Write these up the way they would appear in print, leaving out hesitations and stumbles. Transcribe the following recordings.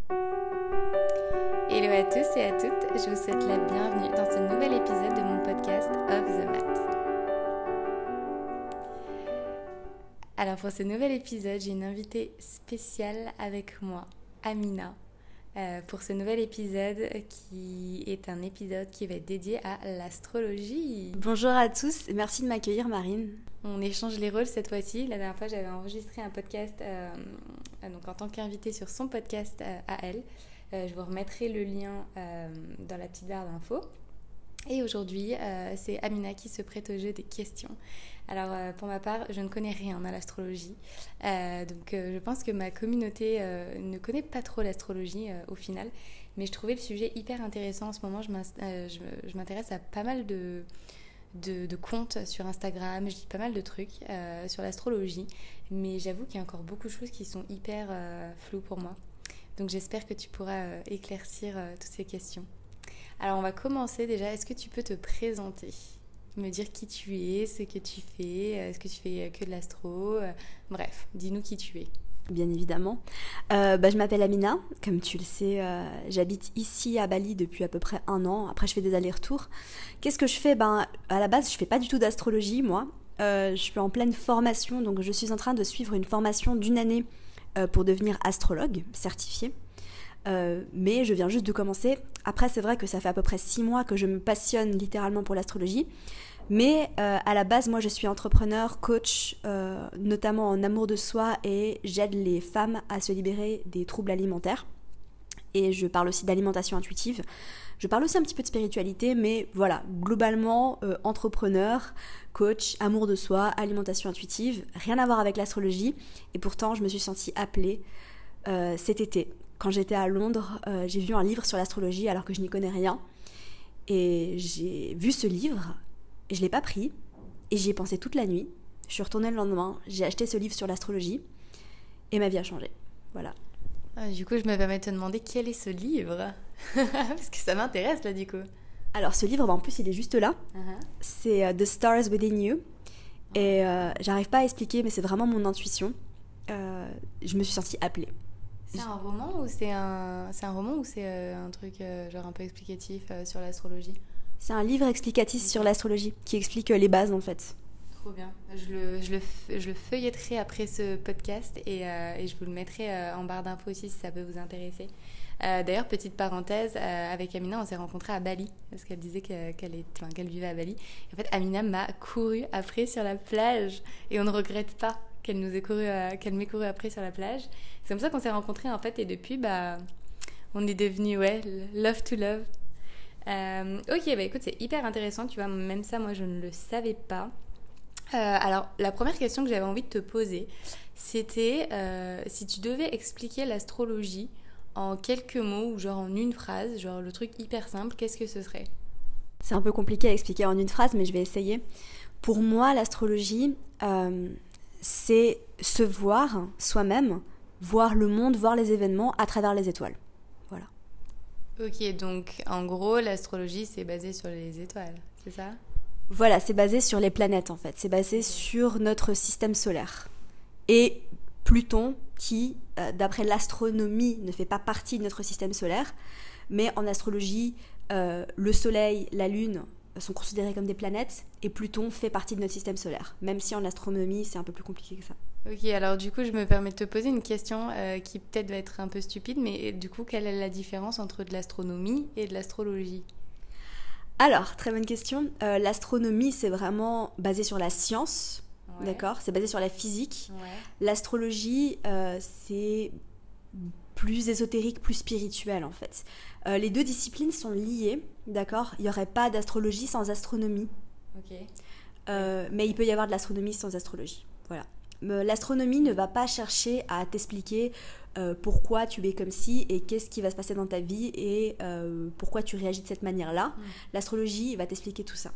Hello à tous et à toutes, je vous souhaite la bienvenue dans ce nouvel épisode de mon podcast Off the Mat. Alors pour ce nouvel épisode, j'ai une invitée spéciale avec moi, Amina, pour ce nouvel épisode qui est un épisode qui va être dédié à l'astrologie. Bonjour à tous, merci de m'accueillir Marine. On échange les rôles cette fois-ci. La dernière fois, j'avais enregistré un podcast donc en tant qu'invitée sur son podcast à elle. Je vous remettrai le lien dans la petite barre d'infos. Et aujourd'hui, c'est Amina qui se prête au jeu des questions. Alors, pour ma part, je ne connais rien à l'astrologie. Donc, je pense que ma communauté ne connaît pas trop l'astrologie au final. Mais je trouvais le sujet hyper intéressant en ce moment. Je m'intéresse à pas mal de comptes sur Instagram, je lis pas mal de trucs sur l'astrologie, mais j'avoue qu'il y a encore beaucoup de choses qui sont hyper floues pour moi. Donc j'espère que tu pourras éclaircir toutes ces questions. Alors on va commencer déjà, est-ce que tu peux te présenter ? Me dire qui tu es, ce que tu fais, est-ce que tu fais que de l'astro ? Bref, dis-nous qui tu es. Bien évidemment. Je m'appelle Amina, comme tu le sais, j'habite ici à Bali depuis à peu près 1 an. Après, je fais des allers-retours. Qu'est-ce que je fais ? À la base, je fais pas du tout d'astrologie, moi. Je suis en pleine formation, donc je suis en train de suivre une formation d'1 année pour devenir astrologue certifiée. Mais je viens juste de commencer. Après, c'est vrai que ça fait à peu près 6 mois que je me passionne littéralement pour l'astrologie. Mais à la base, moi je suis entrepreneur, coach, notamment en amour de soi, et j'aide les femmes à se libérer des troubles alimentaires. Et je parle aussi d'alimentation intuitive. Je parle aussi un petit peu de spiritualité, mais voilà, globalement, entrepreneur, coach, amour de soi, alimentation intuitive, rien à voir avec l'astrologie. Et pourtant, je me suis sentie appelée cet été. Quand j'étais à Londres, j'ai vu un livre sur l'astrologie alors que je n'y connais rien. Et j'ai vu ce livre. Je ne l'ai pas pris et j'y ai pensé toute la nuit. Je suis retournée le lendemain, j'ai acheté ce livre sur l'astrologie et ma vie a changé. Voilà. Du coup, je me permets de te demander quel est ce livre parce que ça m'intéresse là du coup. Alors ce livre, en plus il est juste là. C'est The Stars Within You. Et j'arrive pas à expliquer, mais c'est vraiment mon intuition. Je me suis sentie appelée. C'est un roman ou c'est un truc genre un peu explicatif sur l'astrologie ? C'est un livre explicatif sur l'astrologie qui explique les bases en fait. Trop bien. Je le feuilletterai après ce podcast et je vous le mettrai en barre d'infos aussi si ça peut vous intéresser. D'ailleurs, petite parenthèse, avec Amina, on s'est rencontrés à Bali parce qu'elle disait qu'elle vivait à Bali. Et en fait, Amina m'a couru après sur la plage et on ne regrette pas qu'elle m'ait couru après sur la plage. C'est comme ça qu'on s'est rencontrés en fait et depuis, on est devenus love to love. Ok, écoute, c'est hyper intéressant, tu vois, même ça, moi, je ne le savais pas. Alors, la première question que j'avais envie de te poser, c'était si tu devais expliquer l'astrologie en quelques mots ou genre en une phrase, genre le truc hyper simple, qu'est-ce que ce serait ? C'est un peu compliqué à expliquer en une phrase, mais je vais essayer. Pour moi, l'astrologie, c'est se voir soi-même, voir le monde, voir les événements à travers les étoiles. Voilà. Ok, donc en gros, l'astrologie, c'est basé sur les étoiles, c'est ça ? Voilà, c'est basé sur les planètes en fait. C'est basé sur notre système solaire. Et Pluton, qui, d'après l'astronomie, ne fait pas partie de notre système solaire, mais en astrologie, le Soleil, la Lune sont considérés comme des planètes, et Pluton fait partie de notre système solaire. Même si en astronomie, c'est un peu plus compliqué que ça. Ok, alors du coup, je me permets de te poser une question qui peut-être va être un peu stupide, mais du coup, quelle est la différence entre de l'astronomie et de l'astrologie ? Alors, très bonne question. L'astronomie, c'est vraiment basé sur la science, d'accord ? C'est basé sur la physique. L'astrologie, c'est plus ésotérique, plus spirituel en fait. Les deux disciplines sont liées, d'accord ? Il n'y aurait pas d'astrologie sans astronomie. Mais il peut y avoir de l'astronomie sans astrologie. Voilà. L'astronomie ne va pas chercher à t'expliquer pourquoi tu es comme ci et qu'est-ce qui va se passer dans ta vie et pourquoi tu réagis de cette manière-là. L'astrologie va t'expliquer tout ça.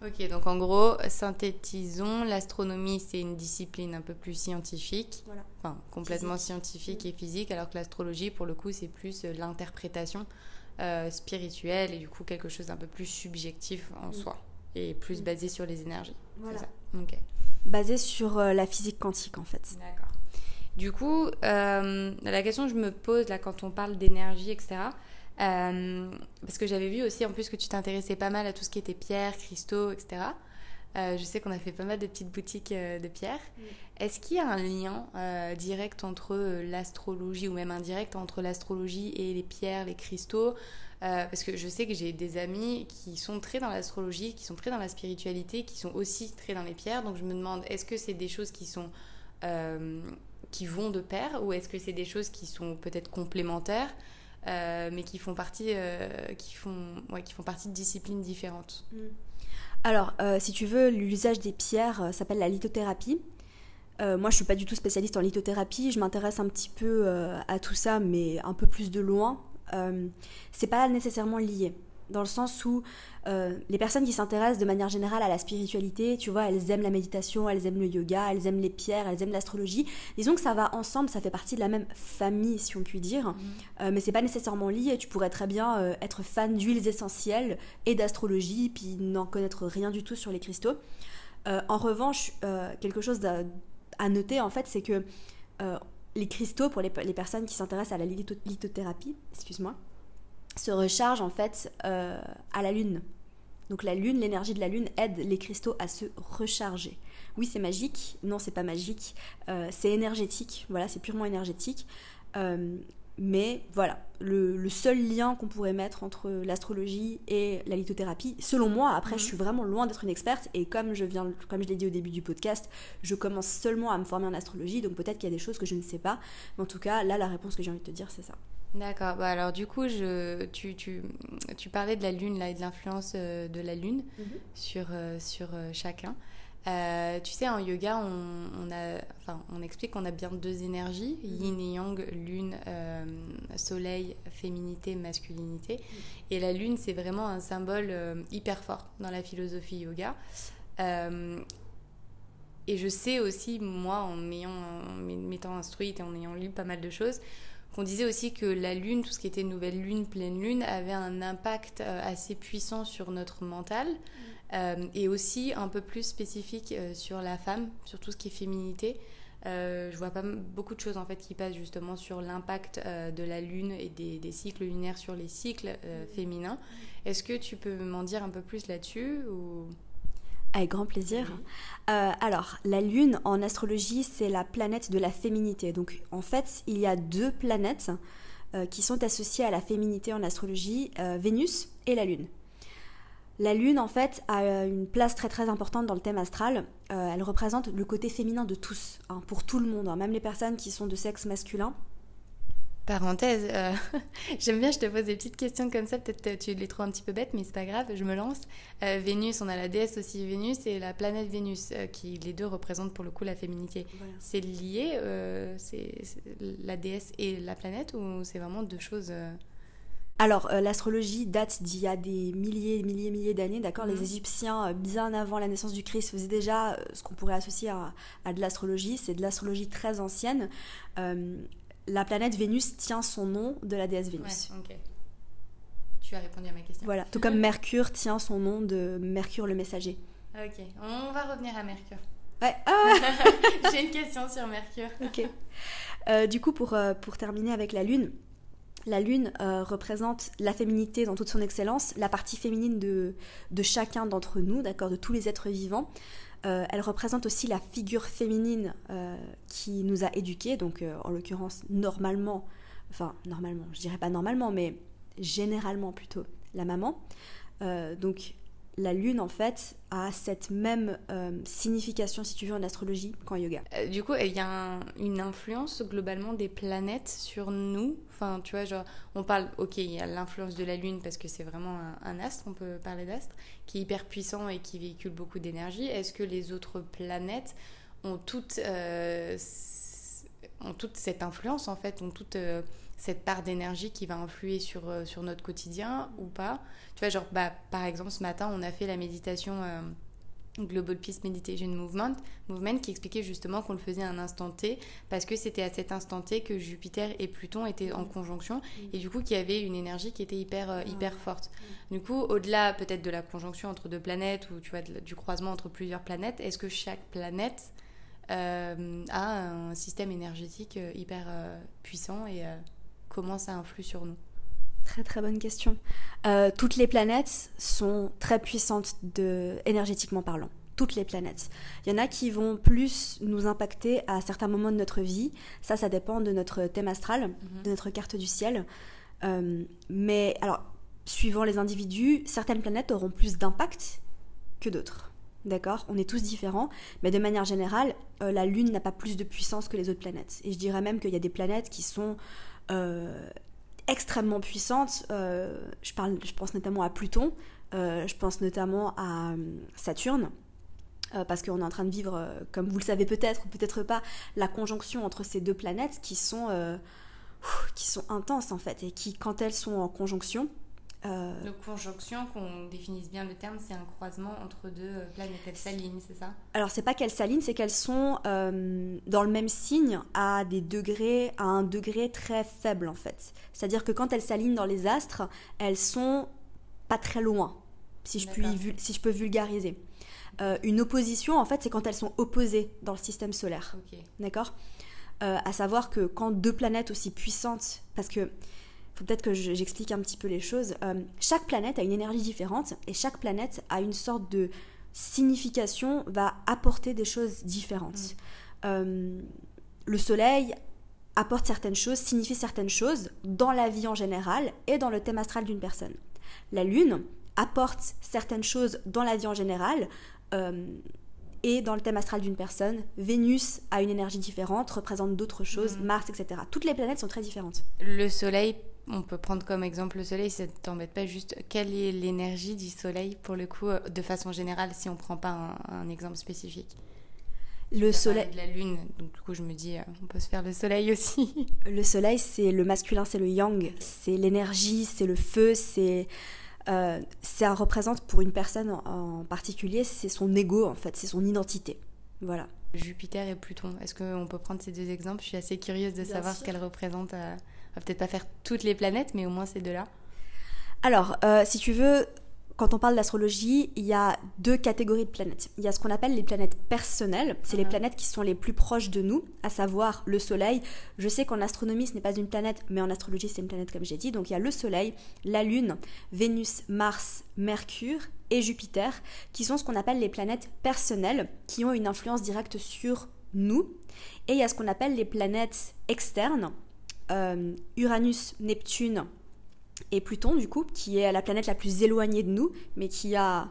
Ok, donc en gros, synthétisons, l'astronomie c'est une discipline un peu plus scientifique, enfin complètement scientifique et physique, alors que l'astrologie pour le coup c'est plus l'interprétation spirituelle et du coup quelque chose d'un peu plus subjectif en soi et plus basé sur les énergies. Voilà. C'est ça. Ok. Basé sur la physique quantique en fait. D'accord. Du coup, la question que je me pose là quand on parle d'énergie, etc., parce que j'avais vu aussi en plus que tu t'intéressais pas mal à tout ce qui était pierres, cristaux, etc. Je sais qu'on a fait pas mal de petites boutiques de pierres. Est-ce qu'il y a un lien direct entre l'astrologie ou même indirect entre l'astrologie et les pierres, les cristaux? Parce que je sais que j'ai des amis qui sont très dans l'astrologie, qui sont très dans la spiritualité, qui sont aussi très dans les pierres. Donc je me demande, est-ce que c'est des choses qui sont qui vont de pair, ou est-ce que c'est des choses qui sont peut-être complémentaires, mais qui font partie de disciplines différentes? Alors, si tu veux, l'usage des pierres s'appelle la lithothérapie. Moi, je suis pas du tout spécialiste en lithothérapie. Je m'intéresse un petit peu à tout ça, mais un peu plus de loin. C'est pas nécessairement lié, dans le sens où les personnes qui s'intéressent de manière générale à la spiritualité, tu vois, elles aiment la méditation, elles aiment le yoga, elles aiment les pierres, elles aiment l'astrologie. Disons que ça va ensemble, ça fait partie de la même famille, si on peut dire, mais c'est pas nécessairement lié. Tu pourrais très bien être fan d'huiles essentielles et d'astrologie, puis n'en connaître rien du tout sur les cristaux. En revanche, quelque chose à noter, en fait, c'est que les cristaux, pour les personnes qui s'intéressent à la lithothérapie, excuse-moi, se rechargent en fait à la lune. Donc la lune, l'énergie de la lune aide les cristaux à se recharger. Oui, c'est magique. Non, c'est pas magique. C'est énergétique. Voilà, c'est purement énergétique. Mais voilà, le seul lien qu'on pourrait mettre entre l'astrologie et la lithothérapie, selon moi, après je suis vraiment loin d'être une experte, et comme je l'ai dit au début du podcast, je commence seulement à me former en astrologie, donc peut-être qu'il y a des choses que je ne sais pas, mais en tout cas, là, la réponse que j'ai envie de te dire, c'est ça. D'accord, bah alors du coup, tu parlais de la lune là, et de l'influence de la lune sur chacun. Tu sais, en yoga, on explique qu'on a bien deux énergies, yin et yang, lune, soleil, féminité, masculinité. Et la lune, c'est vraiment un symbole hyper fort dans la philosophie yoga. Et je sais aussi, moi, en m'étant instruite et en ayant lu pas mal de choses, qu'on disait aussi que la lune, tout ce qui était nouvelle lune, pleine lune, avait un impact assez puissant sur notre mental. Et aussi un peu plus spécifique sur la femme, sur tout ce qui est féminité. Je vois pas beaucoup de choses en fait qui passent justement sur l'impact de la lune et des cycles lunaires sur les cycles féminins. Est-ce que tu peux m'en dire un peu plus là-dessus ou... Avec grand plaisir. Alors, la lune en astrologie, c'est la planète de la féminité. Donc, en fait, il y a deux planètes qui sont associées à la féminité en astrologie, Vénus et la lune. La lune, en fait, a une place très très importante dans le thème astral. Elle représente le côté féminin de tous, hein, pour tout le monde, hein, même les personnes qui sont de sexe masculin. Parenthèse, j'aime bien, je te pose des petites questions comme ça, peut-être tu les trouves un petit peu bêtes, mais c'est pas grave, je me lance. Vénus, on a la déesse aussi Vénus et la planète Vénus, qui les deux représentent pour le coup la féminité. Voilà. C'est lié, c'est la déesse et la planète, ou c'est vraiment deux choses Alors, l'astrologie date d'il y a des milliers d'années, d'accord. Les Égyptiens, bien avant la naissance du Christ, faisaient déjà ce qu'on pourrait associer à de l'astrologie. C'est de l'astrologie très ancienne. La planète Vénus tient son nom de la déesse Vénus. Ouais, ok. Tu as répondu à ma question. Voilà, tout comme Mercure tient son nom de Mercure le messager. Ok, on va revenir à Mercure. Ouais. J'ai une question sur Mercure. Ok. Du coup, pour terminer avec la Lune représente la féminité dans toute son excellence, la partie féminine de chacun d'entre nous, d'accord, de tous les êtres vivants. Elle représente aussi la figure féminine qui nous a éduqués, donc en l'occurrence je dirais pas normalement, mais généralement plutôt la maman. Donc la lune en fait a cette même signification, si tu veux, en astrologie qu'en yoga. Du coup, il y a une influence globalement des planètes sur nous. Enfin, tu vois, genre, on parle, ok, il y a l'influence de la lune parce que c'est vraiment un astre, on peut parler d'astre, qui est hyper puissant et qui véhicule beaucoup d'énergie. Est-ce que les autres planètes ont toute cette influence en fait, ont toute cette part d'énergie qui va influer sur notre quotidien ou pas? Tu vois, genre, par exemple, ce matin, on a fait la méditation Global Peace Meditation Movement qui expliquait justement qu'on le faisait à un instant T parce que c'était à cet instant T que Jupiter et Pluton étaient en conjonction et du coup qu'il y avait une énergie qui était hyper forte. Du coup, au-delà peut-être de la conjonction entre deux planètes ou tu vois, du croisement entre plusieurs planètes, est-ce que chaque planète a un système énergétique hyper puissant et comment ça influe sur nous? Très très bonne question. Toutes les planètes sont très puissantes énergétiquement parlant. Toutes les planètes. Il y en a qui vont plus nous impacter à certains moments de notre vie. Ça dépend de notre thème astral, de notre carte du ciel. Mais alors, suivant les individus, certaines planètes auront plus d'impact que d'autres. D'accord ? On est tous différents, mais de manière générale, la Lune n'a pas plus de puissance que les autres planètes. Et je dirais même qu'il y a des planètes qui sont extrêmement puissantes. Je pense notamment à Pluton, je pense notamment à Saturne, parce qu'on est en train de vivre, comme vous le savez peut-être ou peut-être pas, la conjonction entre ces deux planètes qui sont intenses en fait, et qui, quand elles sont en conjonction... Donc conjonction, qu'on définisse bien le terme, c'est un croisement entre deux planètes, elles s'alignent, c'est ça? Alors c'est pas qu'elles s'alignent, c'est qu'elles sont dans le même signe à un degré très faible en fait. C'est-à-dire que quand elles s'alignent dans les astres, elles sont pas très loin, si je peux vulgariser. Une opposition en fait, c'est quand elles sont opposées dans le système solaire. Okay. D'accord ? À savoir que quand deux planètes aussi puissantes, parce que faut peut-être que j'explique un petit peu les choses. Chaque planète a une énergie différente et chaque planète a une sorte de signification, va apporter des choses différentes. Le soleil apporte certaines choses, signifie certaines choses dans la vie en général et dans le thème astral d'une personne. La Lune apporte certaines choses dans la vie en général et dans le thème astral d'une personne. Vénus a une énergie différente, représente d'autres choses, Mars, etc. Toutes les planètes sont très différentes. Le soleil, on peut prendre comme exemple le soleil, ça ne t'embête pas juste, quelle est l'énergie du soleil pour le coup, de façon générale, si on ne prend pas un exemple spécifique? Le soleil... de la lune, donc du coup je me dis, on peut se faire le soleil aussi. Le soleil, c'est le masculin, c'est le yang, c'est l'énergie, c'est le feu, ça représente pour une personne en particulier, c'est son ego en fait, c'est son identité. Voilà. Jupiter et Pluton, est-ce qu'on peut prendre ces deux exemples? Je suis assez curieuse de savoir ce qu'elles représentent. On va peut-être pas faire toutes les planètes, mais au moins ces deux-là. Alors, si tu veux, quand on parle d'astrologie, il y a deux catégories de planètes. Il y a ce qu'on appelle les planètes personnelles, c'est les planètes qui sont les plus proches de nous, à savoir le Soleil. Je sais qu'en astronomie, ce n'est pas une planète, mais en astrologie, c'est une planète comme j'ai dit. Donc il y a le Soleil, la Lune, Vénus, Mars, Mercure et Jupiter, qui sont ce qu'on appelle les planètes personnelles, qui ont une influence directe sur nous. Et il y a ce qu'on appelle les planètes externes, Uranus, Neptune et Pluton, du coup, qui est la planète la plus éloignée de nous, mais qui a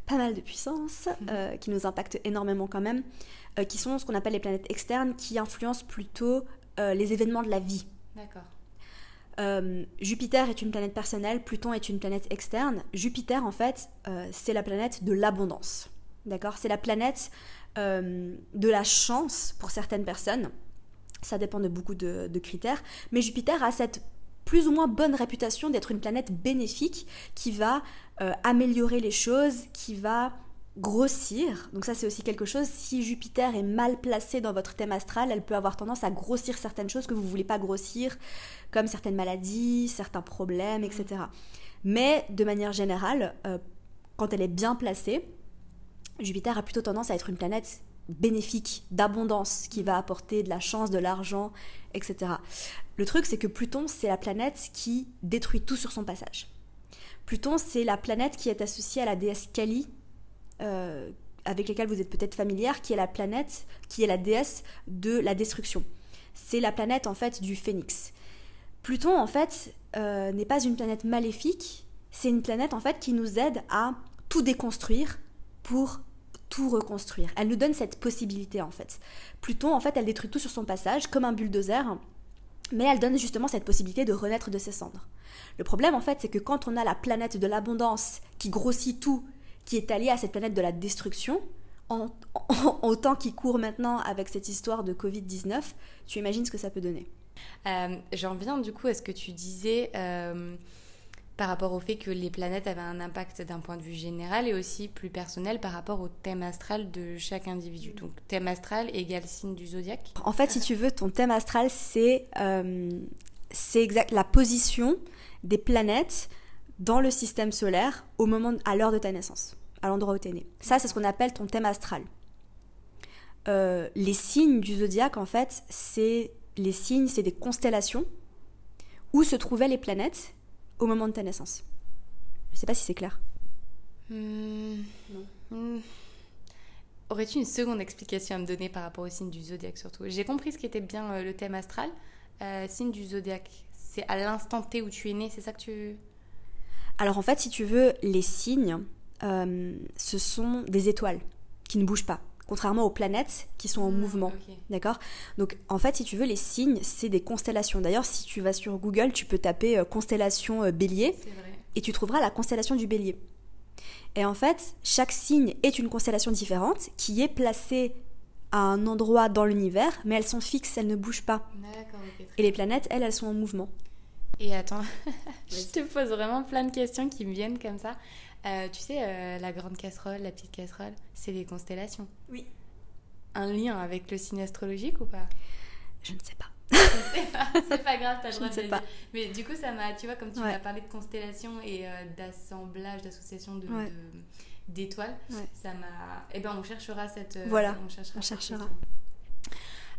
pas mal de puissance, qui nous impacte énormément quand même, qui sont ce qu'on appelle les planètes externes, qui influencent plutôt les événements de la vie. D'accord. Jupiter est une planète personnelle, Pluton est une planète externe. Jupiter, en fait, c'est la planète de l'abondance. D'accord ? C'est la planète de la chance pour certaines personnes. Ça dépend de beaucoup de critères. Mais Jupiter a cette plus ou moins bonne réputation d'être une planète bénéfique qui va améliorer les choses, qui va grossir. Donc ça, c'est aussi quelque chose. Si Jupiter est mal placé dans votre thème astral, elle peut avoir tendance à grossir certaines choses que vous ne voulez pas grossir, comme certaines maladies, certains problèmes, etc. Mais de manière générale, quand elle est bien placée, Jupiter a plutôt tendance à être une planète bénéfique, d'abondance, qui va apporter de la chance, de l'argent, etc. Le truc, c'est que Pluton, c'est la planète qui détruit tout sur son passage. Pluton, c'est la planète qui est associée à la déesse Kali, avec laquelle vous êtes peut-être familière, qui est la planète, qui est la déesse de la destruction. C'est la planète, en fait, du phénix. Pluton, en fait, n'est pas une planète maléfique, c'est une planète, en fait, qui nous aide à tout déconstruire pour tout reconstruire. Elle nous donne cette possibilité, en fait. Pluton, en fait, elle détruit tout sur son passage, comme un bulldozer, mais elle donne justement cette possibilité de renaître de ses cendres. Le problème, en fait, c'est que quand on a la planète de l'abondance qui grossit tout, qui est alliée à cette planète de la destruction, au temps qui court maintenant avec cette histoire de Covid-19, tu imagines ce que ça peut donner. J'en viens du coup à ce que tu disais par rapport au fait que les planètes avaient un impact d'un point de vue général et aussi plus personnel par rapport au thème astral de chaque individu. Donc thème astral égale signe du zodiaque. En fait, si tu veux, ton thème astral, c'est exact la position des planètes dans le système solaire à l'heure de ta naissance, à l'endroit où tu es né. Ça, c'est ce qu'on appelle ton thème astral. les signes du zodiaque, en fait, les signes, c'est des constellations où se trouvaient les planètes au moment de ta naissance. Je sais pas si c'est clair. Aurais-tu une seconde explication à me donner par rapport au signe du zodiaque surtout? J'ai compris ce qu'était bien le thème astral. Signe du zodiaque, c'est à l'instant T où tu es né, c'est ça que tu... Alors en fait, si tu veux, les signes, ce sont des étoiles qui ne bougent pas, contrairement aux planètes qui sont en mouvement. Okay. D'accord ? Donc en fait, si tu veux, les signes, c'est des constellations. D'ailleurs, si tu vas sur Google, tu peux taper constellation bélier et tu trouveras la constellation du bélier. Et en fait, chaque signe est une constellation différente qui est placée à un endroit dans l'univers, mais elles sont fixes, elles ne bougent pas. D'accord, ok. Et les planètes, elles sont en mouvement. Et attends, je te pose vraiment plein de questions qui me viennent comme ça. Tu sais, la grande casserole, la petite casserole, c'est des constellations. Oui. Un lien avec le signe astrologique ou pas? Je ne sais pas. C'est pas grave, t'as le droit de le dire. Pas. Mais du coup, ça m'a, tu vois, comme tu m'as parlé de constellations et d'assemblage, d'association d'étoiles, ça m'a... Eh ben, on cherchera cette... Voilà, on cherchera.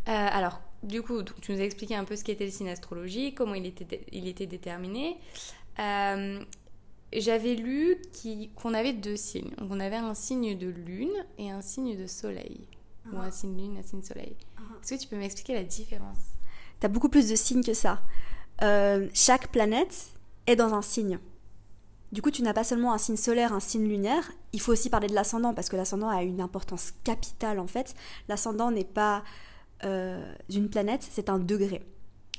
Alors, du coup, tu nous as expliqué un peu ce qu'était le signe astrologique, comment il était déterminé. J'avais lu qu'on avait 2 signes. Donc, on avait un signe de lune et un signe de soleil. Ou un signe lune, un signe soleil. Est-ce que tu peux m'expliquer la différence? T'as beaucoup plus de signes que ça. Chaque planète est dans un signe. Du coup, tu n'as pas seulement un signe solaire, un signe lunaire. Il faut aussi parler de l'ascendant, parce que l'ascendant a une importance capitale, en fait. L'ascendant n'est pas d'une planète, c'est un degré.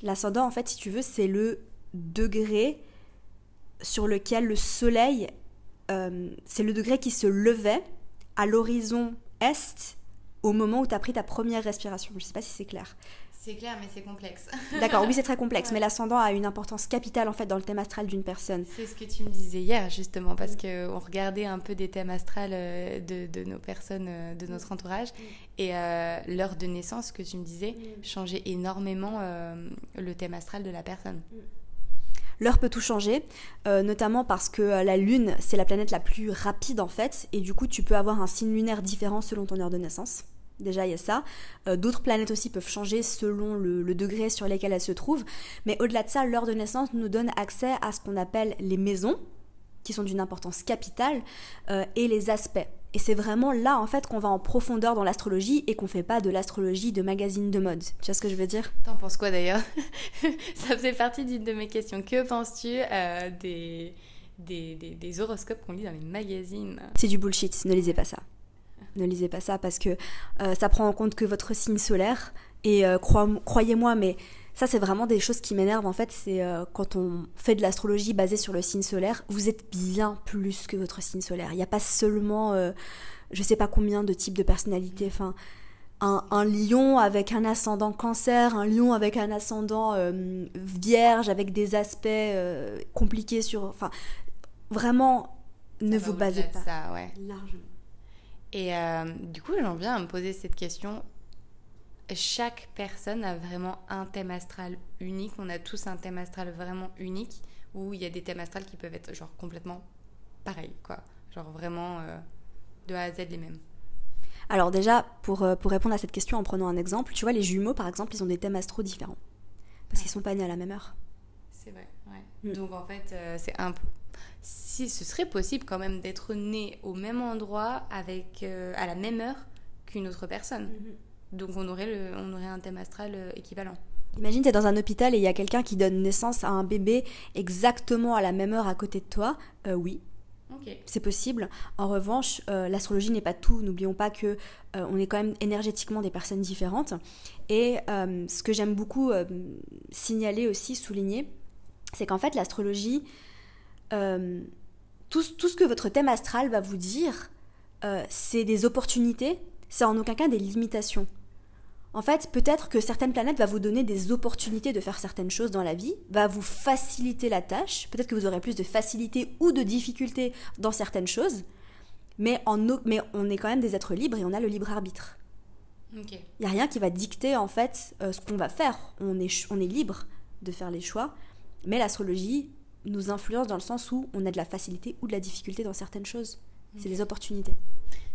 L'ascendant, en fait, si tu veux, c'est le degré sur lequel le soleil... c'est le degré qui se levait à l'horizon est au moment où tu as pris ta première respiration. Je ne sais pas si c'est clair. C'est clair, mais c'est complexe. D'accord, oui, c'est très complexe, mais l'ascendant a une importance capitale en fait dans le thème astral d'une personne. C'est ce que tu me disais hier, justement, parce qu'on regardait un peu des thèmes astrales de nos personnes, de notre entourage, et l'heure de naissance, que tu me disais, changeait énormément le thème astral de la personne. L'heure peut tout changer, notamment parce que la Lune, c'est la planète la plus rapide en fait, et du coup, tu peux avoir un signe lunaire différent selon ton heure de naissance. Déjà, il y a ça. D'autres planètes aussi peuvent changer selon le degré sur lequel elles se trouvent. Mais au-delà de ça, l'heure de naissance nous donne accès à ce qu'on appelle les maisons, qui sont d'une importance capitale, et les aspects. Et c'est vraiment là, en fait, qu'on va en profondeur dans l'astrologie et qu'on fait pas de l'astrologie de magazine de mode. Tu vois ce que je veux dire ? T'en penses quoi d'ailleurs ? Ça faisait partie d'une de mes questions. Que penses-tu des horoscopes qu'on lit dans les magazines ? C'est du bullshit, ne lisez pas ça. Ne lisez pas ça parce que ça prend en compte que votre signe solaire et croyez-moi, mais ça c'est vraiment des choses qui m'énervent en fait, c'est quand on fait de l'astrologie basée sur le signe solaire, vous êtes bien plus que votre signe solaire. Il n'y a pas seulement je sais pas combien de types de personnalités, enfin un lion avec un ascendant cancer, un lion avec un ascendant vierge, avec des aspects compliqués sur... Enfin, vraiment, ne vous basez pas. Ça, ouais. Largement. Et du coup, j'en viens à me poser cette question. Chaque personne a vraiment un thème astral unique. On a tous un thème astral vraiment unique, où il y a des thèmes astrales qui peuvent être genre complètement pareils, quoi. Genre vraiment de A à Z les mêmes. Alors déjà, pour répondre à cette question en prenant un exemple, tu vois, les jumeaux, par exemple, ils ont des thèmes astro différents. Parce qu'ils sont pas nés à la même heure. C'est vrai, ouais. Donc en fait, c'est un... Si ce serait possible quand même d'être né au même endroit avec à la même heure qu'une autre personne. Donc on aurait un thème astral équivalent. Imagine, t'es dans un hôpital et il y a quelqu'un qui donne naissance à un bébé exactement à la même heure à côté de toi. Oui. Okay. C'est possible. En revanche, l'astrologie n'est pas tout. N'oublions pas que on est quand même énergétiquement des personnes différentes. Et ce que j'aime beaucoup signaler aussi, souligner, c'est qu'en fait l'astrologie, tout ce que votre thème astral va vous dire, c'est des opportunités, c'est en aucun cas des limitations. En fait, peut-être que certaines planètes vont vous donner des opportunités de faire certaines choses dans la vie, va vous faciliter la tâche, peut-être que vous aurez plus de facilité ou de difficulté dans certaines choses, mais on est quand même des êtres libres et on a le libre arbitre. Okay. Il n'y a rien qui va dicter en fait ce qu'on va faire, on est libre de faire les choix, mais l'astrologie nous influence dans le sens où on a de la facilité ou de la difficulté dans certaines choses. Okay. C'est des opportunités.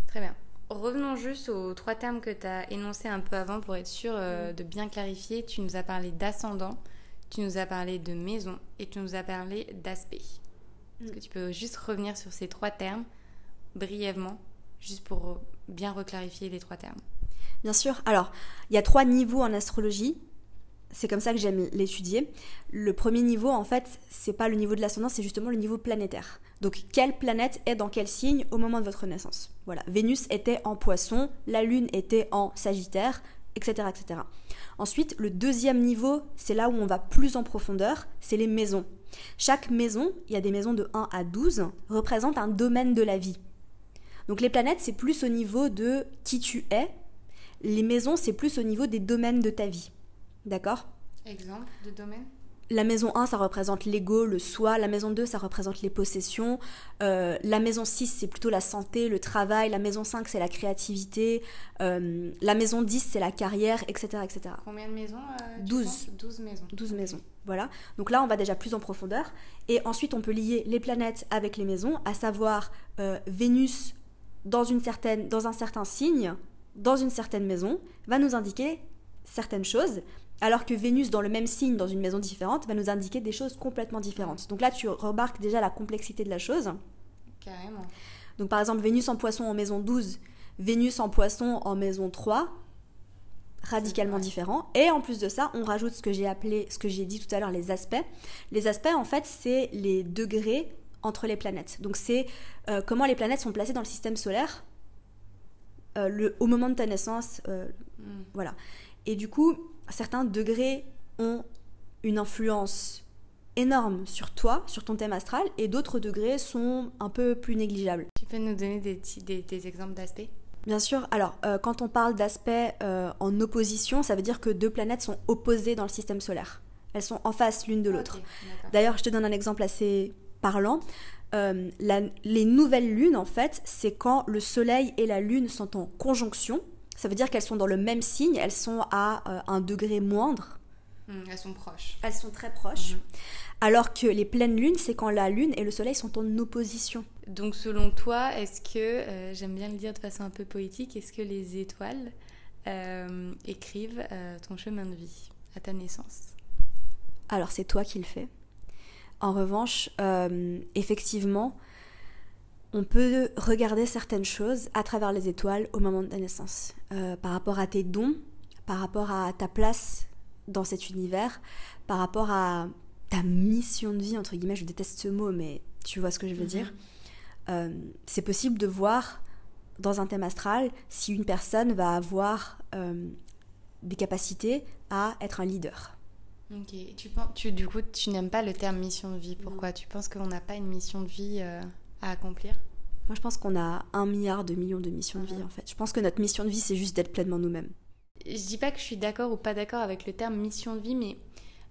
Très bien. Revenons juste aux 3 termes que tu as énoncés un peu avant pour être sûr de bien clarifier. Tu nous as parlé d'ascendant, tu nous as parlé de maison et tu nous as parlé d'aspect. Est-ce que tu peux juste revenir sur ces 3 termes brièvement, juste pour bien reclarifier les 3 termes? Bien sûr. Alors, il y a 3 niveaux en astrologie. C'est comme ça que j'aime l'étudier. Le premier niveau, en fait, c'est pas le niveau de l'ascendant, c'est justement le niveau planétaire. Donc, quelle planète est dans quel signe au moment de votre naissance? Voilà. Vénus était en Poisson, la Lune était en Sagittaire, etc., etc. Ensuite, le deuxième niveau, c'est là où on va plus en profondeur, c'est les maisons. Chaque maison, il y a des maisons de 1 à 12, représente un domaine de la vie. Donc, les planètes, c'est plus au niveau de qui tu es. Les maisons, c'est plus au niveau des domaines de ta vie. D'accord? Exemple de domaine? La maison 1, ça représente l'ego, le soi. La maison 2, ça représente les possessions. La maison 6, c'est plutôt la santé, le travail. La maison 5, c'est la créativité. La maison 10, c'est la carrière, etc., etc. Combien de maisons 12. 12 maisons. 12 maisons, voilà. Donc là, on va déjà plus en profondeur. Et ensuite, on peut lier les planètes avec les maisons, à savoir Vénus dans un certain signe, dans une certaine maison, va nous indiquer certaines choses, alors que Vénus dans le même signe, dans une maison différente, va nous indiquer des choses complètement différentes. Donc là, tu remarques déjà la complexité de la chose. Carrément. Donc par exemple, Vénus en Poisson en maison 12, Vénus en Poisson en maison 3, radicalement différent. Et en plus de ça, on rajoute ce que j'ai dit tout à l'heure, les aspects. Les aspects, en fait, c'est les degrés entre les planètes. Donc c'est comment les planètes sont placées dans le système solaire au moment de ta naissance. Voilà. Et du coup, certains degrés ont une influence énorme sur toi, sur ton thème astral, et d'autres degrés sont un peu plus négligeables. Tu peux nous donner des exemples d'aspects? Bien sûr. Alors, quand on parle d'aspects en opposition, ça veut dire que 2 planètes sont opposées dans le système solaire. Elles sont en face l'une de l'autre. Okay, d'ailleurs, je te donne un exemple assez parlant. Les nouvelles lunes, en fait, c'est quand le soleil et la lune sont en conjonction. Ça veut dire qu'elles sont dans le même signe, elles sont à un degré moindre. Elles sont proches. Elles sont très proches. Alors que les pleines lunes, c'est quand la lune et le soleil sont en opposition. Donc selon toi, est-ce que, j'aime bien le dire de façon un peu poétique, est-ce que les étoiles écrivent ton chemin de vie à ta naissance? Alors c'est toi qui le fais. En revanche, effectivement, on peut regarder certaines choses à travers les étoiles au moment de ta naissance. Par rapport à tes dons, par rapport à ta place dans cet univers, par rapport à ta mission de vie, entre guillemets, je déteste ce mot, mais tu vois ce que je veux dire. C'est possible de voir dans un thème astral si une personne va avoir des capacités à être un leader. Ok. Du coup, tu n'aimes pas le terme mission de vie. Pourquoi? Tu penses qu'on n'a pas une mission de vie à accomplir? Moi, je pense qu'on a 1 milliard de millions de missions de vie, en fait. Je pense que notre mission de vie, c'est juste d'être pleinement nous-mêmes. Je dis pas que je suis d'accord ou pas d'accord avec le terme mission de vie, mais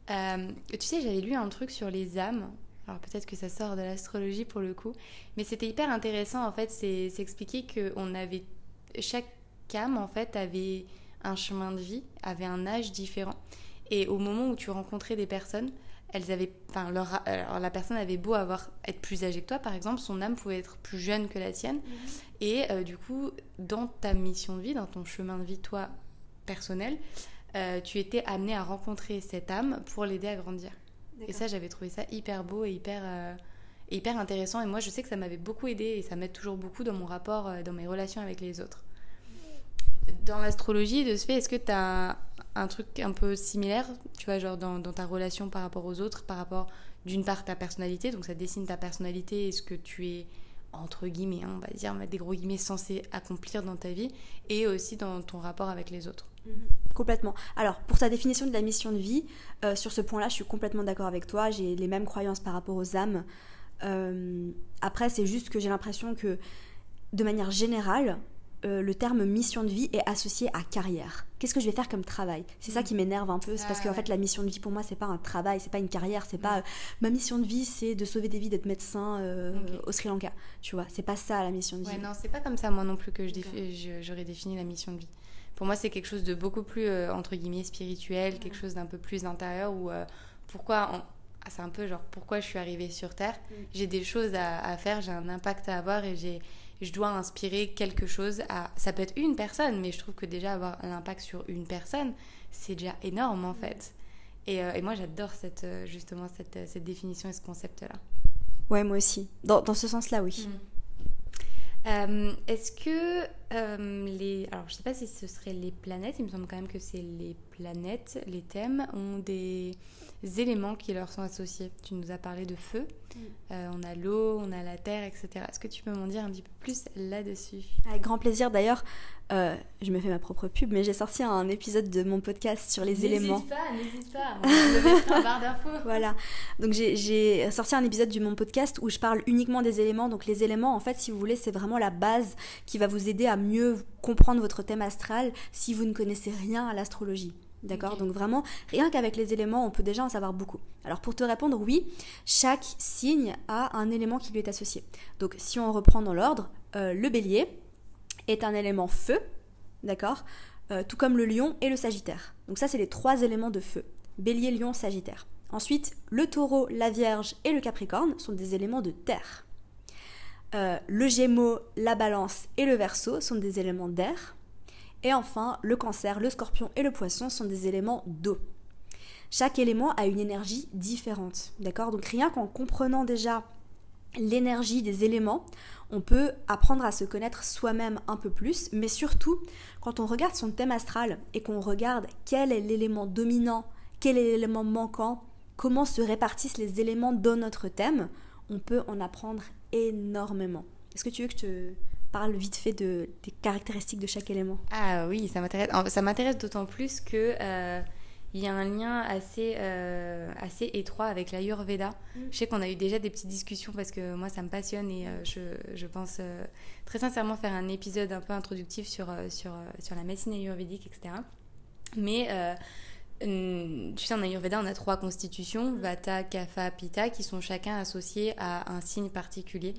tu sais, j'avais lu un truc sur les âmes. Alors peut-être que ça sort de l'astrologie pour le coup, mais c'était hyper intéressant en fait. C'est expliquer que chaque âme en fait avait un chemin de vie, avait un âge différent. Et au moment où tu rencontrais des personnes, alors la personne avait beau être plus âgée que toi, par exemple, son âme pouvait être plus jeune que la tienne. Et du coup, dans ta mission de vie, dans ton chemin de vie, toi, personnel, tu étais amené à rencontrer cette âme pour l'aider à grandir. D'accord. Et ça, j'avais trouvé ça hyper beau et hyper intéressant. Et moi, je sais que ça m'avait beaucoup aidé et ça m'aide toujours beaucoup dans mon rapport, dans mes relations avec les autres. Dans l'astrologie, de ce fait, est-ce que tu as un truc un peu similaire, tu vois, genre dans ta relation par rapport aux autres, par rapport d'une part ta personnalité, donc ça dessine ta personnalité et ce que tu es, entre guillemets, on va dire, mettre des gros guillemets, censé accomplir dans ta vie, et aussi dans ton rapport avec les autres. Complètement. Alors, pour ta définition de la mission de vie, sur ce point-là, je suis complètement d'accord avec toi, j'ai les mêmes croyances par rapport aux âmes. Après, c'est juste que j'ai l'impression que, de manière générale, le terme mission de vie est associé à carrière. Qu'est-ce que je vais faire comme travail? C'est ça qui m'énerve un peu, c'est parce qu'en fait la mission de vie pour moi c'est pas un travail, c'est pas une carrière, c'est pas ma mission de vie c'est de sauver des vies, d'être médecin au Sri Lanka, tu vois, c'est pas ça la mission de vie. Ouais, non, c'est pas comme ça moi non plus que j'aurais défini la mission de vie. Pour moi c'est quelque chose de beaucoup plus entre guillemets spirituel, quelque chose d'un peu plus intérieur où c'est un peu genre pourquoi je suis arrivée sur Terre, j'ai des choses à faire, j'ai un impact à avoir et je dois inspirer quelque chose à... Ça peut être une personne, mais je trouve que déjà avoir un impact sur une personne, c'est déjà énorme en fait. Et moi j'adore justement cette définition et ce concept-là. Ouais, moi aussi. Dans ce sens-là, oui. Est-ce que alors je sais pas si ce serait les planètes, il me semble quand même que c'est les planètes, les thèmes ont des éléments qui leur sont associés. Tu nous as parlé de feu, on a l'eau, on a la terre, etc. Est-ce que tu peux m'en dire un petit peu plus là-dessus? Avec grand plaisir. D'ailleurs, je me fais ma propre pub, mais j'ai sorti un épisode de mon podcast sur les éléments. N'hésite pas, on va mettre en barre d'infos. Voilà, donc j'ai sorti un épisode de mon podcast où je parle uniquement des éléments. Donc les éléments, en fait, si vous voulez, c'est vraiment la base qui va vous aider à mieux comprendre votre thème astral si vous ne connaissez rien à l'astrologie. D'accord, okay. Donc vraiment, rien qu'avec les éléments, on peut déjà en savoir beaucoup. Alors pour te répondre, oui, chaque signe a un élément qui lui est associé. Donc si on reprend dans l'ordre, le bélier est un élément feu, d'accord, tout comme le lion et le sagittaire. Donc ça, c'est les 3 éléments de feu. Bélier, lion, sagittaire. Ensuite, le taureau, la vierge et le capricorne sont des éléments de terre. Le gémeaux, la balance et le verseau sont des éléments d'air. Et enfin, le cancer, le scorpion et le poisson sont des éléments d'eau. Chaque élément a une énergie différente, d'accord ? Donc rien qu'en comprenant déjà l'énergie des éléments, on peut apprendre à se connaître soi-même un peu plus, mais surtout, quand on regarde son thème astral et qu'on regarde quel est l'élément dominant, quel est l'élément manquant, comment se répartissent les éléments dans notre thème, on peut en apprendre énormément. Est-ce que tu veux que je te parle vite fait des caractéristiques de chaque élément? Ah oui, ça m'intéresse. Ça m'intéresse d'autant plus que il y a un lien assez étroit avec l'Ayurveda. Je sais qu'on a eu déjà des petites discussions parce que moi ça me passionne et je pense très sincèrement faire un épisode un peu introductif sur la médecine ayurvédique, etc. Mais tu sais, en Ayurveda on a 3 constitutions, Vata, Kapha, Pitta, qui sont chacun associés à un signe particulier.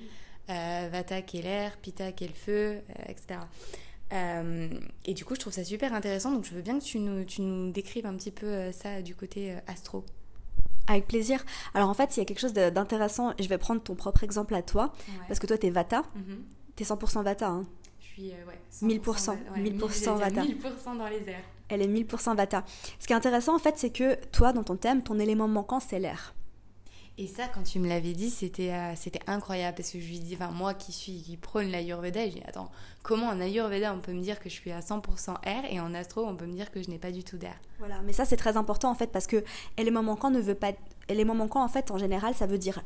Vata qui est l'air, Pitta qui est le feu, etc. Et du coup, je trouve ça super intéressant. Donc, je veux bien que tu nous décrives un petit peu ça du côté astro. Avec plaisir. Alors, en fait, il y a quelque chose d'intéressant. Je vais prendre ton propre exemple à toi. Ouais. Parce que toi, t'es Vata. T'es 100% Vata. Hein. Je suis, 1000%. 1000% Vata. 1000% dans les airs. Elle est 1000% Vata. Ce qui est intéressant, en fait, c'est que toi, dans ton thème, ton élément manquant, c'est l'air. Et ça, quand tu me l'avais dit, c'était incroyable parce que je lui dis, enfin moi qui prône l'Ayurveda, je dis attends, comment en Ayurveda on peut me dire que je suis à 100% air et en astro on peut me dire que je n'ai pas du tout d'air. Voilà, mais ça c'est très important en fait parce que élément manquant ne veut pas, élément manquant en fait en général ça veut dire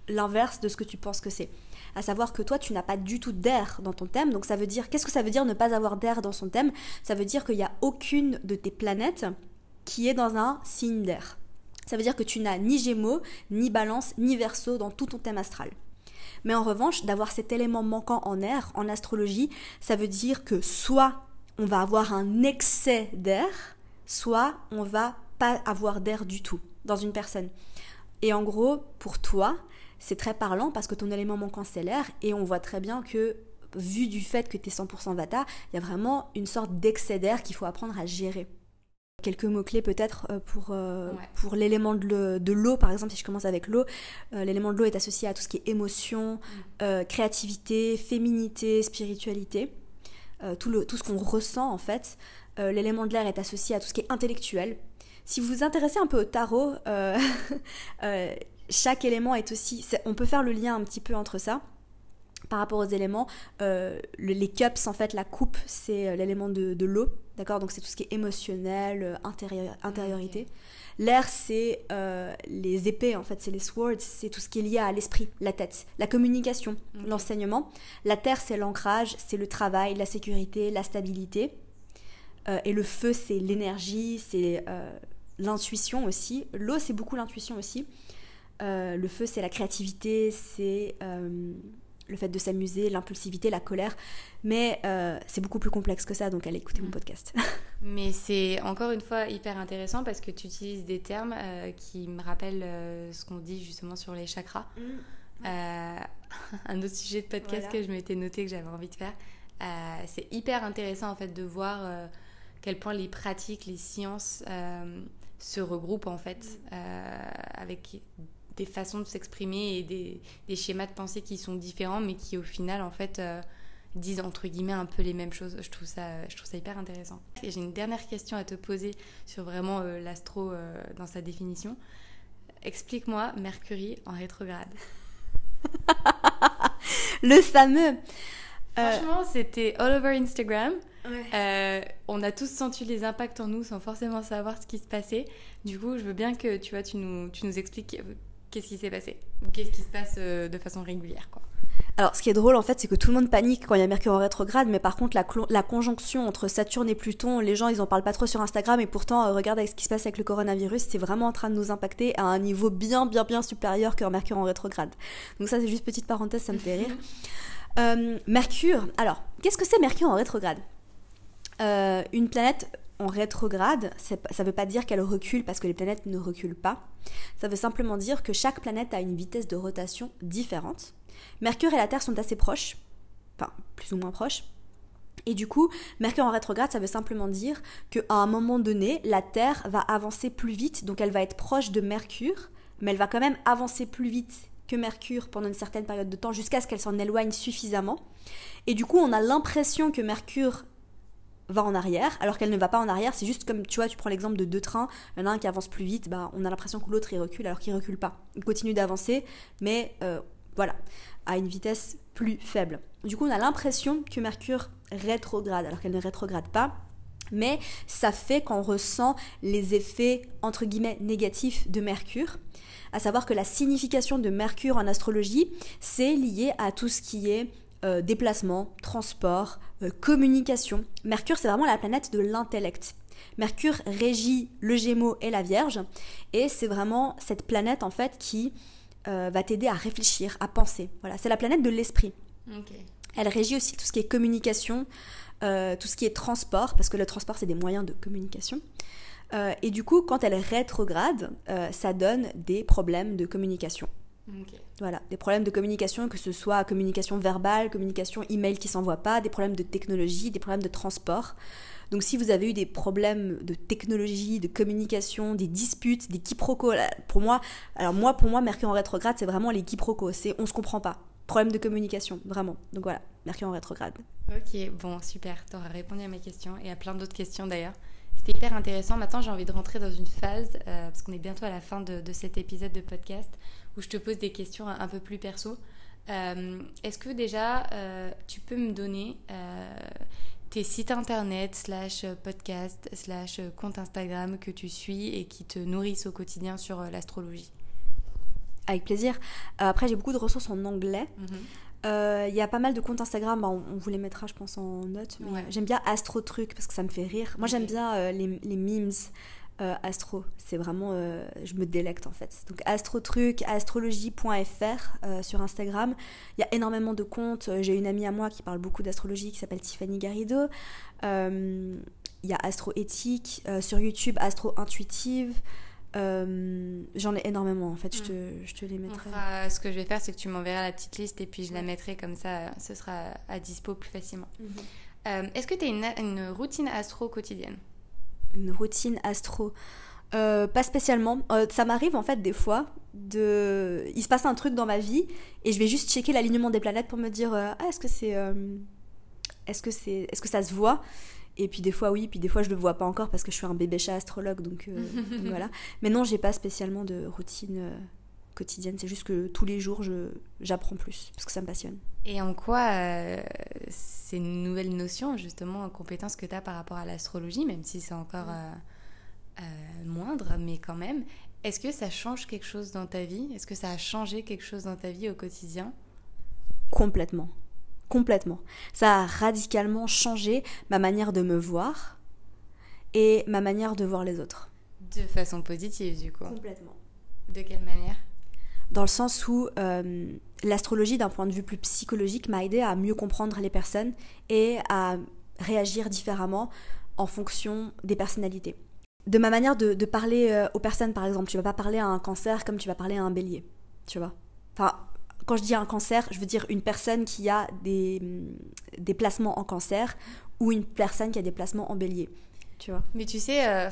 l'inverse de ce que tu penses que c'est. À savoir que toi tu n'as pas du tout d'air dans ton thème, donc ça veut dire, qu'est-ce que ça veut dire ne pas avoir d'air dans son thème? Ça veut dire qu'il n'y a aucune de tes planètes qui est dans un signe d'air. Ça veut dire que tu n'as ni Gémeaux, ni Balance, ni Verseau dans tout ton thème astral. Mais en revanche, d'avoir cet élément manquant en air, en astrologie, ça veut dire que soit on va avoir un excès d'air, soit on va pas avoir d'air du tout dans une personne. Et en gros, pour toi, c'est très parlant parce que ton élément manquant c'est l'air et on voit très bien que, vu du fait que tu es 100% Vata, il y a vraiment une sorte d'excès d'air qu'il faut apprendre à gérer. Quelques mots-clés peut-être pour l'élément de l'eau, par exemple, si je commence avec l'eau, l'élément de l'eau est associé à tout ce qui est émotion, créativité, féminité, spiritualité, tout ce qu'on ressent en fait. L'élément de l'air est associé à tout ce qui est intellectuel. Si vous vous intéressez un peu au tarot, chaque élément est aussi... on peut faire le lien un petit peu entre ça. Par rapport aux éléments, les cups, en fait, la coupe, c'est l'élément de l'eau, d'accord? Donc c'est tout ce qui est émotionnel, intériorité. Okay. L'air, c'est les épées, en fait, c'est les swords, c'est tout ce qui est lié à l'esprit, la tête, la communication, l'enseignement. La terre, c'est l'ancrage, c'est le travail, la sécurité, la stabilité. Et le feu, c'est l'énergie, c'est l'intuition aussi. L'eau, c'est beaucoup l'intuition aussi. Le feu, c'est la créativité, c'est... le fait de s'amuser, l'impulsivité, la colère, mais c'est beaucoup plus complexe que ça, donc allez écouter mon podcast. Mais c'est encore une fois hyper intéressant parce que tu utilises des termes qui me rappellent ce qu'on dit justement sur les chakras. Un autre sujet de podcast que je m'étais noté que j'avais envie de faire. C'est hyper intéressant en fait de voir quel point les pratiques, les sciences se regroupent en fait avec des façons de s'exprimer et des schémas de pensée qui sont différents mais qui au final en fait disent entre guillemets un peu les mêmes choses. Je trouve ça hyper intéressant. Et j'ai une dernière question à te poser sur vraiment l'astro dans sa définition. Explique-moi Mercure en rétrograde. Le fameux. Franchement, c'était all over Instagram. Ouais. On a tous senti les impacts en nous sans forcément savoir ce qui se passait. Du coup, je veux bien que tu nous expliques qu'est-ce qui s'est passé, ou qu'est-ce qui se passe de façon régulière, quoi. Alors, ce qui est drôle, en fait, c'est que tout le monde panique quand il y a Mercure en rétrograde, mais par contre, la conjonction entre Saturne et Pluton, les gens, ils en parlent pas trop sur Instagram, et pourtant, regarde avec ce qui se passe avec le coronavirus, c'est vraiment en train de nous impacter à un niveau bien, bien, bien supérieur que Mercure en rétrograde. Donc ça, c'est juste petite parenthèse, ça me fait rire. Mercure, alors, qu'est-ce que c'est Mercure en rétrograde ? Une planète en rétrograde, ça veut pas dire qu'elle recule parce que les planètes ne reculent pas. Ça veut simplement dire que chaque planète a une vitesse de rotation différente. Mercure et la Terre sont assez proches, enfin plus ou moins proches. Et du coup, Mercure en rétrograde, ça veut simplement dire qu'à un moment donné, la Terre va avancer plus vite, donc elle va être proche de Mercure, mais elle va quand même avancer plus vite que Mercure pendant une certaine période de temps, jusqu'à ce qu'elle s'en éloigne suffisamment. Et du coup, on a l'impression que Mercure va en arrière, alors qu'elle ne va pas en arrière. C'est juste comme, tu vois, tu prends l'exemple de deux trains, il y en a un qui avance plus vite, on a l'impression que l'autre il recule, alors qu'il recule pas. Il continue d'avancer, mais voilà, à une vitesse plus faible. Du coup, on a l'impression que Mercure rétrograde, alors qu'elle ne rétrograde pas, mais ça fait qu'on ressent les effets, entre guillemets, négatifs de Mercure, à savoir que la signification de Mercure en astrologie, c'est lié à tout ce qui est déplacement, transport, communication. Mercure, c'est vraiment la planète de l'intellect. Mercure régit le Gémeaux et la Vierge, et c'est vraiment cette planète en fait qui va t'aider à réfléchir, à penser. Voilà, c'est la planète de l'esprit. Okay. Elle régit aussi tout ce qui est communication, tout ce qui est transport, parce que le transport, c'est des moyens de communication. Et du coup, quand elle rétrograde, ça donne des problèmes de communication. Okay. Voilà, des problèmes de communication, que ce soit communication verbale, communication email qui ne s'envoie pas, des problèmes de technologie, des problèmes de transport. Donc si vous avez eu des problèmes de technologie, de communication, des disputes, des quiproquos, pour moi, Mercure en rétrograde, c'est vraiment les quiproquos, c'est on se comprend pas. Problème de communication, vraiment. Donc voilà, Mercure en rétrograde. Ok, bon, super, tu auras répondu à mes questions et à plein d'autres questions d'ailleurs. C'était hyper intéressant. Maintenant, j'ai envie de rentrer dans une phase, parce qu'on est bientôt à la fin de cet épisode de podcast, où je te pose des questions un peu plus perso. Est-ce que déjà, tu peux me donner tes sites internet, /podcast, /compte Instagram que tu suis et qui te nourrissent au quotidien sur l'astrologie? Avec plaisir. Après, j'ai beaucoup de ressources en anglais. Il y a pas mal de comptes Instagram, on vous les mettra je pense en note, mais ouais. J'aime bien Astro Truc parce que ça me fait rire. Moi j'aime bien les memes astro, c'est vraiment je me délecte en fait. Donc Astro Truc, astrologie.fr sur Instagram. Il y a énormément de comptes. J'ai une amie à moi qui parle beaucoup d'astrologie qui s'appelle Tiffany Garrido. Il y a Astro Éthique, sur YouTube Astro Intuitive. J'en ai énormément en fait, je te les mettrai. Ce que je vais faire, c'est que tu m'enverras la petite liste et puis je la mettrai comme ça, ce sera à dispo plus facilement. Est-ce que tu as une routine astro quotidienne? Une routine astro pas spécialement. Ça m'arrive en fait des fois il se passe un truc dans ma vie et je vais juste checker l'alignement des planètes pour me dire est-ce que ça se voit? Et puis des fois oui, puis des fois je le vois pas encore parce que je suis un bébé chat astrologue, donc voilà. Mais non, j'ai pas spécialement de routine quotidienne, c'est juste que tous les jours j'apprends plus parce que ça me passionne. Et en quoi ces nouvelles notions, justement, compétences que tu as par rapport à l'astrologie, même si c'est encore moindre, mais quand même, est-ce que ça change quelque chose dans ta vie? Est-ce que ça a changé quelque chose dans ta vie au quotidien? Complètement. Ça a radicalement changé ma manière de me voir et ma manière de voir les autres. De façon positive, du coup. Complètement. De quelle manière? Dans le sens où l'astrologie, d'un point de vue plus psychologique, m'a aidé à mieux comprendre les personnes et à réagir différemment en fonction des personnalités. De ma manière de parler aux personnes, par exemple, tu vas pas parler à un cancer comme tu vas parler à un bélier, tu vois. Enfin, quand je dis un cancer, je veux dire une personne qui a des placements en cancer ou une personne qui a des placements en bélier, tu vois. Mais tu sais,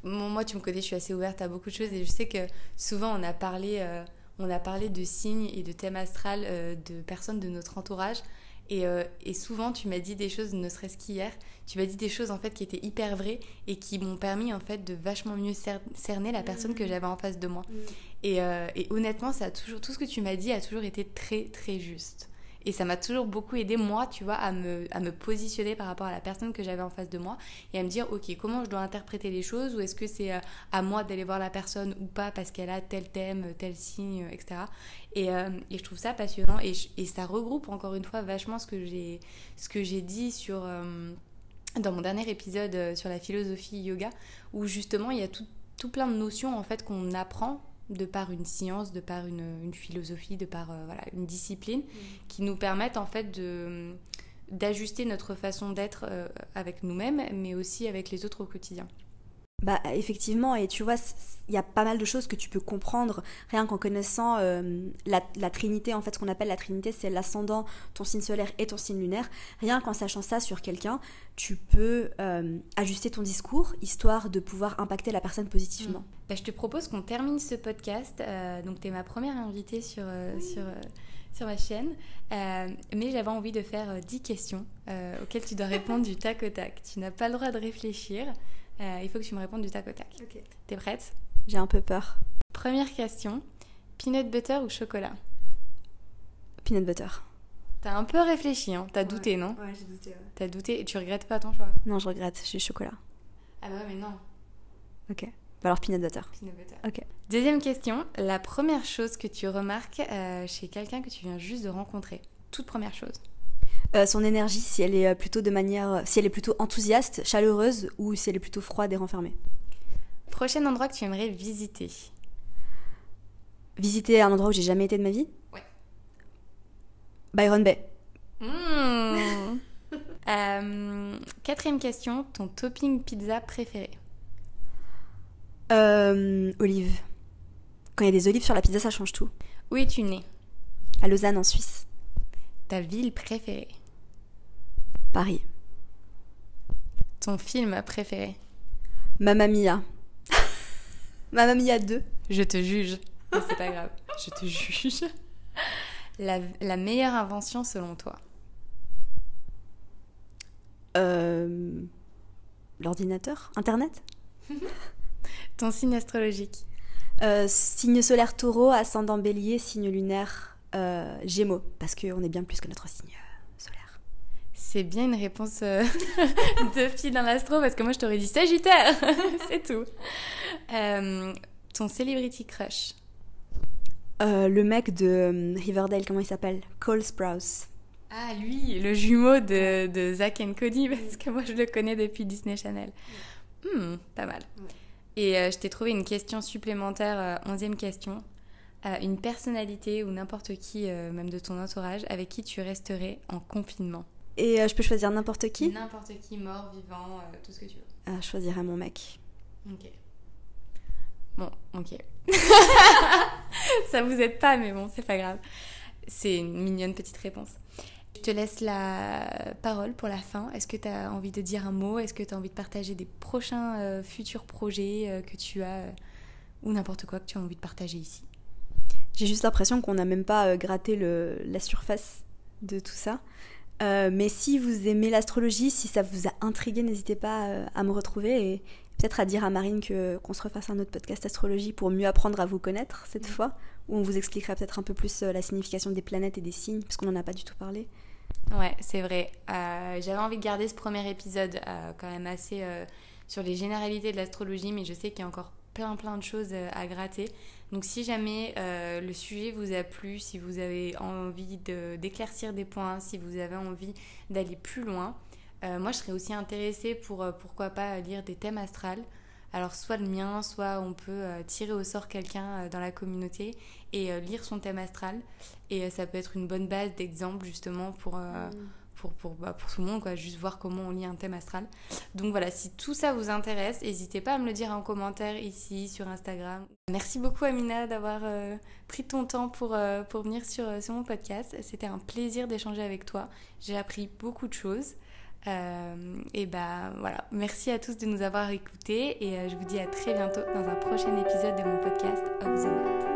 moi tu me connais, je suis assez ouverte à beaucoup de choses et je sais que souvent on on a parlé de signes et de thème astral de personnes de notre entourage. Et souvent, tu m'as dit des choses, ne serait-ce qu'hier, tu m'as dit des choses en fait qui étaient hyper vraies et qui m'ont permis en fait de vachement mieux cerner la personne que j'avais en face de moi. Et honnêtement, tout ce que tu m'as dit a toujours été très très juste. Et ça m'a toujours beaucoup aidé, moi, tu vois, à me positionner par rapport à la personne que j'avais en face de moi et à me dire, ok, comment je dois interpréter les choses, ou est-ce que c'est à moi d'aller voir la personne ou pas parce qu'elle a tel thème, tel signe, etc. Et je trouve ça passionnant et ça regroupe encore une fois vachement ce que j'ai dit dans mon dernier épisode sur la philosophie yoga, où justement il y a tout plein de notions en fait qu'on apprend de par une science, de par une philosophie, de par une discipline qui nous permettent en fait d'ajuster notre façon d'être avec nous-mêmes, mais aussi avec les autres au quotidien. Bah effectivement, et tu vois, il y a pas mal de choses que tu peux comprendre rien qu'en connaissant la Trinité. En fait, ce qu'on appelle la Trinité, c'est l'ascendant, ton signe solaire et ton signe lunaire. Rien qu'en sachant ça sur quelqu'un, tu peux ajuster ton discours, histoire de pouvoir impacter la personne positivement. Bah, je te propose qu'on termine ce podcast. Donc, tu es ma première invitée sur ma chaîne. Mais j'avais envie de faire 10 questions auxquelles tu dois répondre du tac au tac. Tu n'as pas le droit de réfléchir. Il faut que tu me répondes du tac au tac. Okay. T'es prête ? J'ai un peu peur. Première question. Peanut butter ou chocolat ? Peanut butter. T'as un peu réfléchi, hein ? T'as douté, non ? Ouais, j'ai douté. Ouais. T'as douté et tu regrettes pas ton choix ? Non, je regrette. J'ai chocolat. Ah bah ouais, mais non. Ok. Bah alors peanut butter. Peanut butter. Ok. Deuxième question. La première chose que tu remarques chez quelqu'un que tu viens juste de rencontrer. Toute première chose. Son énergie, si elle est plutôt enthousiaste, chaleureuse, ou si elle est plutôt froide et renfermée. Prochain endroit que tu aimerais visiter. Visiter un endroit où j'ai jamais été de ma vie ? Ouais. Byron Bay. Quatrième question, ton topping pizza préféré. Olives. Quand il y a des olives sur la pizza, ça change tout. Où es-tu née ? À Lausanne, en Suisse. Ta ville préférée. Paris. Ton film préféré. Mamma Mia. Mamma Mia 2. Je te juge. Mais c'est pas grave. Je te juge. La meilleure invention selon toi. L'ordinateur ? Internet ? Ton signe astrologique. Signe solaire Taureau, ascendant Bélier, signe lunaire Gémeaux. Parce qu'on est bien plus que notre signe solaire. C'est bien une réponse de fille dans l'astro, parce que moi je t'aurais dit Sagittaire. C'est tout. Ton celebrity crush. Le mec de Riverdale, comment il s'appelle ? Cole Sprouse. Ah, lui, le jumeau de Zack and Cody, parce que moi je le connais depuis Disney Channel. Pas mal. Ouais. Et je t'ai trouvé une question supplémentaire, 11e question. Une personnalité ou n'importe qui, même de ton entourage, avec qui tu resterais en confinement. Et je peux choisir n'importe qui ? N'importe qui, mort, vivant, tout ce que tu veux. Je choisirais mon mec. Ok. Bon, ok. Ça vous aide pas, mais bon, c'est pas grave. C'est une mignonne petite réponse. Je te laisse la parole pour la fin. Est-ce que tu as envie de dire un mot ? Est-ce que tu as envie de partager des prochains futurs projets que tu as ou n'importe quoi que tu as envie de partager ici ? J'ai juste l'impression qu'on n'a même pas gratté la surface de tout ça. Mais si vous aimez l'astrologie, si ça vous a intrigué, n'hésitez pas à me retrouver et peut-être à dire à Marine qu'on se refasse un autre podcast astrologie pour mieux apprendre à vous connaître cette fois, où on vous expliquera peut-être un peu plus la signification des planètes et des signes, parce qu'on n'en a pas du tout parlé. Ouais, c'est vrai. J'avais envie de garder ce premier épisode quand même assez sur les généralités de l'astrologie, mais je sais qu'il y a encore plein de choses à gratter. Donc si jamais le sujet vous a plu, si vous avez envie d'éclaircir des points, si vous avez envie d'aller plus loin, moi je serais aussi intéressée pour pourquoi pas lire des thèmes astrales. Alors soit le mien, soit on peut tirer au sort quelqu'un dans la communauté et lire son thème astral. Et ça peut être une bonne base d'exemple justement pour tout le monde, quoi, juste voir comment on lit un thème astral. Donc voilà, si tout ça vous intéresse, n'hésitez pas à me le dire en commentaire ici sur Instagram. Merci beaucoup Amina d'avoir pris ton temps pour venir sur mon podcast. C'était un plaisir d'échanger avec toi. J'ai appris beaucoup de choses. Et voilà, merci à tous de nous avoir écoutés et je vous dis à très bientôt dans un prochain épisode de mon podcast Of The Mat.